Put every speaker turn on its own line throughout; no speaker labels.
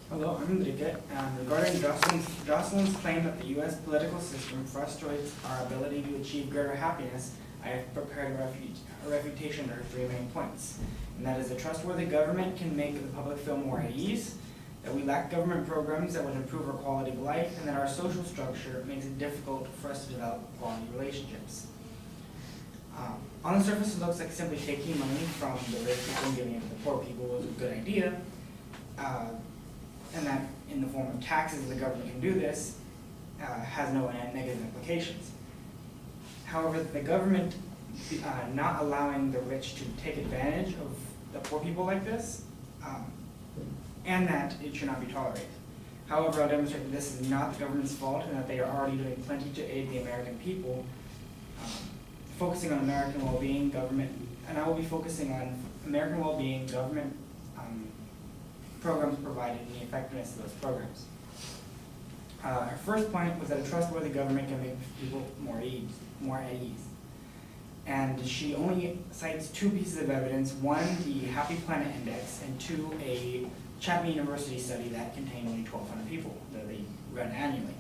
Hello, I'm Enrique, and regarding Jocelyn's claim that the U.S. political system frustrates our ability to achieve greater happiness, I have prepared a refutation of her 3 main points. And that is, a trustworthy government can make the public feel more at ease, that we lack government programs that would improve our quality of life, and that our social structure makes it difficult for us to develop quality relationships. On the surface, it looks like simply taking money from the rich people and giving it to the poor people was a good idea. And that in the form of taxes the government can do this has no negative implications. However, the government not allowing the rich to take advantage of the poor people like this, and that it should not be tolerated. However, I'll demonstrate that this is not the government's fault and that they are already doing plenty to aid the American people, focusing on American well-being, government, and I will be focusing on American well-being, government programs provided, and the effectiveness of those programs. Her first point was that a trustworthy government can make people more at ease. And she only cites 2 pieces of evidence: 1, the Happy Planet Index, and 2, a Chapman University study that contained only 1,200 people that they run annually.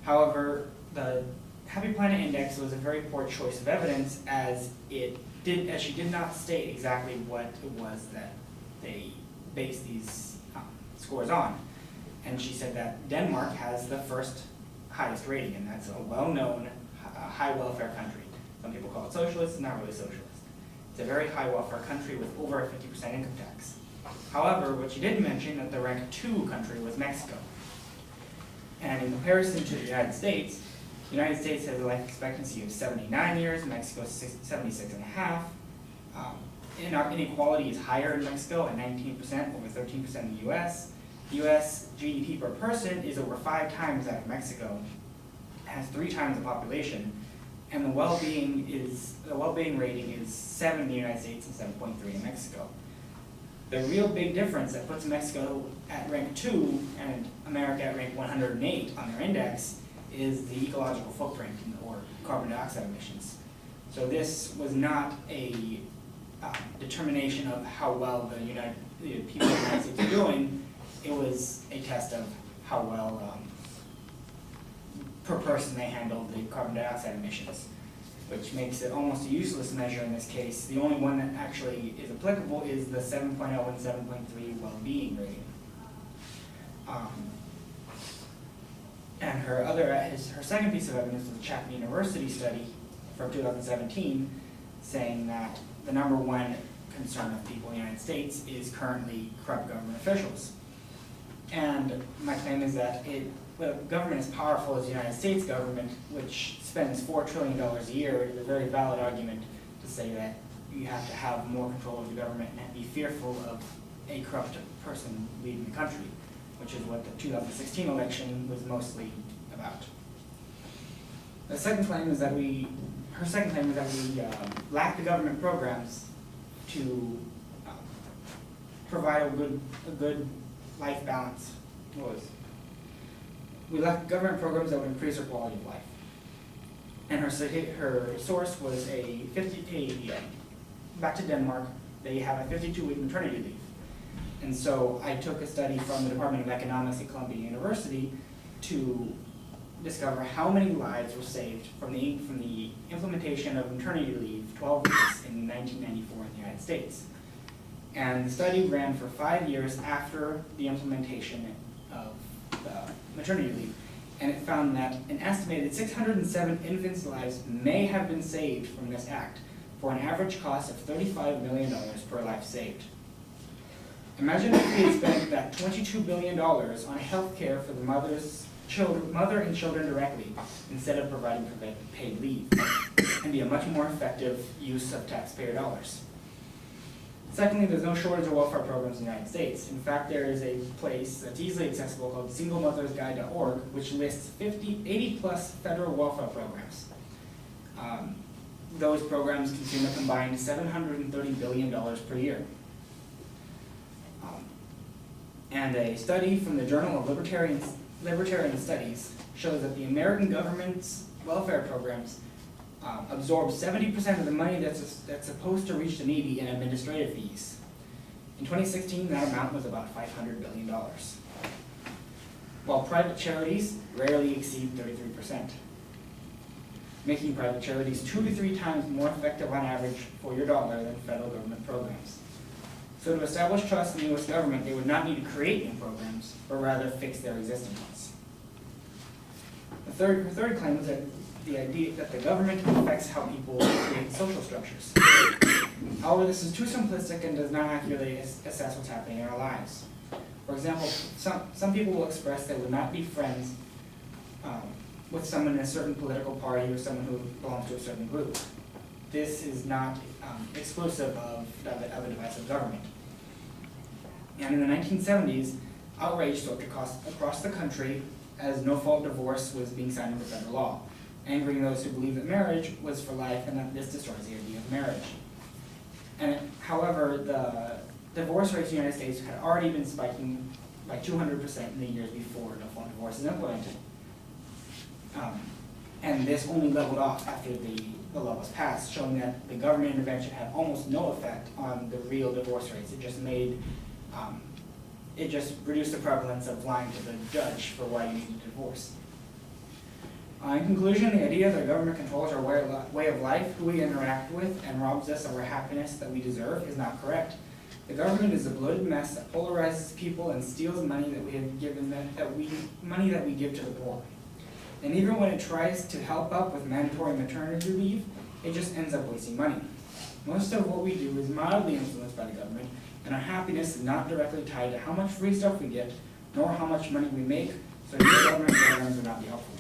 However, the Happy Planet Index was a very poor choice of evidence, as she did not state exactly what it was that they base these scores on. And she said that Denmark has the first highest rating, and that's a well-known high welfare country. Some people call it socialist, it's not really socialist. It's a very high welfare country with over a 50% income tax. However, what she didn't mention that the rank 2 country was Mexico. And in comparison to the United States has a life expectancy of 79 years, Mexico is 76 and a half. Inequality is higher in Mexico at 19%, over 13% in the U.S. U.S. GDP per person is over 5 times that of Mexico, has 3 times the population, and the well-being rating is 7 in the United States and 7.3 in Mexico. The real big difference that puts Mexico at rank 2 and America at rank 108 on their index is the ecological footprint, or carbon dioxide emissions. So this was not a determination of how well the people of the United States are doing. It was a test of how well per person they handled the carbon dioxide emissions, which makes it almost a useless measure in this case. The only one that actually is applicable is the 7.0 and 7.3 well-being rating. And her second piece of evidence was the Chapman University study from 2017, saying that the #1 concern of people in the United States is currently corrupt government officials. And my claim is that a government as powerful as the United States government, which spends $4 trillion a year, is a very valid argument to say that you have to have more control of the government and be fearful of a corrupt person leading the country, which is what the 2016 election was mostly about. The second claim is that her second claim is that we lack the government programs to provide a good life balance. We lack government programs that would increase our quality of life. And her source was back to Denmark, they have a 52-week maternity leave. And so I took a study from the Department of Economics at Columbia University to discover how many lives were saved from the implementation of maternity leave 12 weeks in 1994 in the United States. And the study ran for 5 years after the implementation of the maternity leave. And it found that an estimated 607 infants' lives may have been saved from this act, for an average cost of $35 million per life saved. Imagine if we had spent that $22 billion on health care for the mother and children directly, instead of providing paid leave, and be a much more effective use of taxpayer dollars. Secondly, there's no shortage of welfare programs in the United States. In fact, there is a place that's easily accessible called singlemothersguide.org, which lists 80-plus federal welfare programs. Those programs consume a combined $730 billion per year. And a study from the Journal of Libertarian Studies shows that the American government's welfare programs absorb 70% of the money that's supposed to reach the needy in administrative fees. In 2016, that amount was about $500 billion, while private charities rarely exceed 33%, making private charities 2 to 3 times more effective on average for your dollar than federal government programs. So to establish trust in the U.S. government, they would not need to create new programs, but rather fix their existing ones. Her third claim was that the idea that the government affects how people create social structures. However, this is too simplistic and does not accurately assess what's happening in our lives. For example, some people will express they would not be friends with someone in a certain political party or someone who belongs to a certain group. This is not exclusive of a divisive government. And in the 1970s, outrage swept across the country as no-fault divorce was being signed into federal law, angering those who believed that marriage was for life and that this destroys the idea of marriage. And however, the divorce rates in the United States had already been spiking by 200% in the years before no-fault divorce is implemented. And this only leveled off after the law was passed, showing that the government intervention had almost no effect on the real divorce rates. It just made, it just reduced the prevalence of lying to the judge for why you need a divorce. In conclusion, the idea that government controls our way of life, who we interact with, and robs us of our happiness that we deserve is not correct. The government is a bloated mess that polarizes people and steals money that we have given money that we give to the poor. And even when it tries to help out with mandatory maternity leave, it just ends up wasting money. Most of what we do is mildly influenced by the government, and our happiness is not directly tied to how much free stuff we get, nor how much money we make, so your government programs will not be helpful.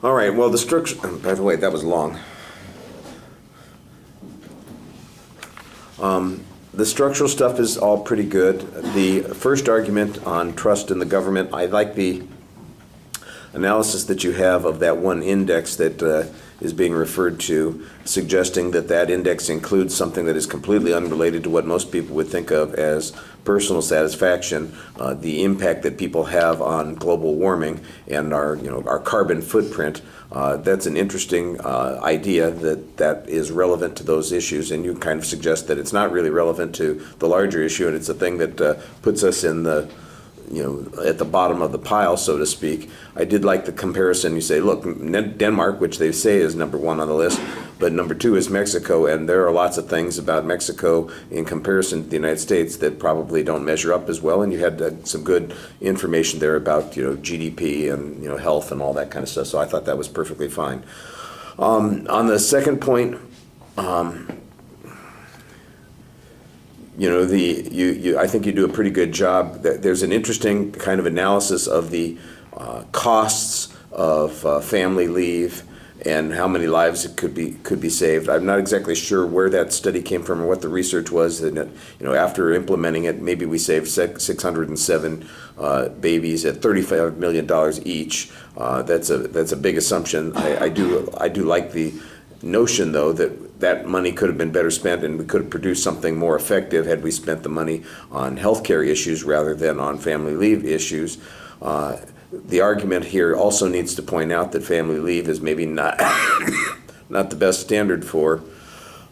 All right, well, the structure, by the way, that was long. The structural stuff is all pretty good. The first argument on trust in the government, I like the analysis that you have of that one index that is being referred to, suggesting that that index includes something that is completely unrelated to what most people would think of as personal satisfaction, the impact that people have on global warming and our carbon footprint. That's an interesting idea that is relevant to those issues, and you kind of suggest that it's not really relevant to the larger issue, and it's a thing that puts us in the at the bottom of the pile, so to speak. I did like the comparison. You say, look, Denmark, which they say is number 1 on the list, but number 2 is Mexico, and there are lots of things about Mexico in comparison to the United States that probably don't measure up as well, and you had some good information there about GDP and health and all that kind of stuff, so I thought that was perfectly fine. On the second point, I think you do a pretty good job. There's an interesting kind of analysis of the costs of family leave and how many lives it could be saved. I'm not exactly sure where that study came from or what the research was. And after implementing it, maybe we saved 607 babies at $35 million each. That's a big assumption. I do like the notion, though, that money could have been better spent and we could have produced something more effective had we spent the money on healthcare issues rather than on family leave issues. The argument here also needs to point out that family leave is maybe not not the best standard for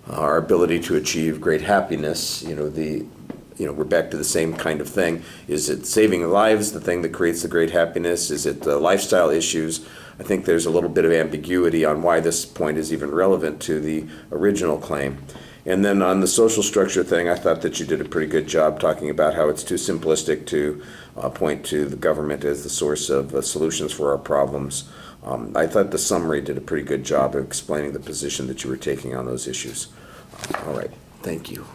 our ability to achieve great happiness. We're back to the same kind of thing. Is it saving lives the thing that creates the great happiness? Is it lifestyle issues? I think there's a little bit of ambiguity on why this point is even relevant to the original claim. And then on the social structure thing, I thought that you did a pretty good job talking about how it's too simplistic to point to the government as the source of solutions for our problems. I thought the summary did a pretty good job of explaining the position that you were taking on those issues. All right, thank you.